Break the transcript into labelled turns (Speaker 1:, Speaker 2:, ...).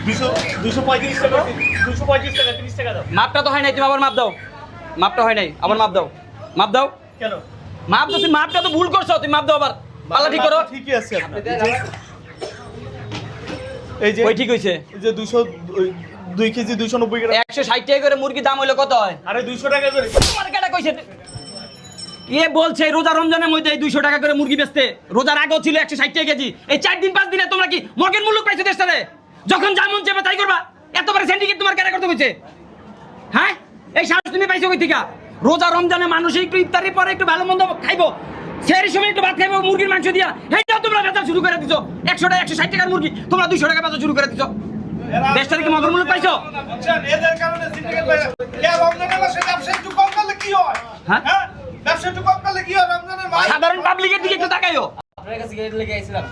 Speaker 1: 235 টাকা 235 টাকা 30 টাকা দাও।
Speaker 2: মাপটা তো হয় নাই, তুমি আবার মাপ দাও। মাপটা হয় নাই, আবার মাপ দাও। মাপ দাও
Speaker 1: কেন?
Speaker 2: মাপ দাও, তুমি মাপটা তো ভুল করছো, তুমি মাপ দাও আবার। পাল্লা ঠিক করো।
Speaker 1: ঠিকই আছে আপনার। এই যে
Speaker 2: ওই ঠিক হইছে।
Speaker 1: এই যে 2 কেজি 290 গ্রাম।
Speaker 2: 160 টাকা করে মুরগির দাম হইলো কত হয়?
Speaker 1: আরে 200 টাকা করে।
Speaker 2: তোমার কেডা কইছে? কে বলছে রোজা রমজানের মধ্যে এই 200 টাকা করে মুরগি বেচতে? রোজার আগেও ছিল 160 টাকা কেজি। এই 4 দিন 5 দিনে তোমরা কি মগের মূল্য পাইছো দেশটারে? যখন যা মন চাইবে তাই করবা? এতবার সিন্ডিকেট তোমার কেডা করতে কইছে? হ্যাঁ, এই সাহস তুমি পাইছো কই থেকে? রোজা রমজানে মানুষ একটু ইফতারির পরে একটু ভালো মন্দ খাইবো, সেই সময় একটু ভাত খাইবো মুরগির মাংস দিয়া, এইটাও তোমরা বেচা শুরু করে দিছো। 100 টাকা 160 টাকার মুরগি তোমরা 200 টাকা বেচা শুরু করে দিছো। দেশটারে কি মগের মূল্য পাইছো?
Speaker 1: এদের কারণে সিন্ডিকেট বাইরে। কে রমজানের মাসে ব্যবসা একটু কম করলে কি হয়?
Speaker 2: হ্যাঁ,
Speaker 1: ব্যবসা একটু কম করলে কি হয় রমজানের মাস?
Speaker 2: সাধারণ পাবলিকের দিকে একটু তাকাইও।
Speaker 3: আপনার কাছে গেলে লেগে আইছিলাম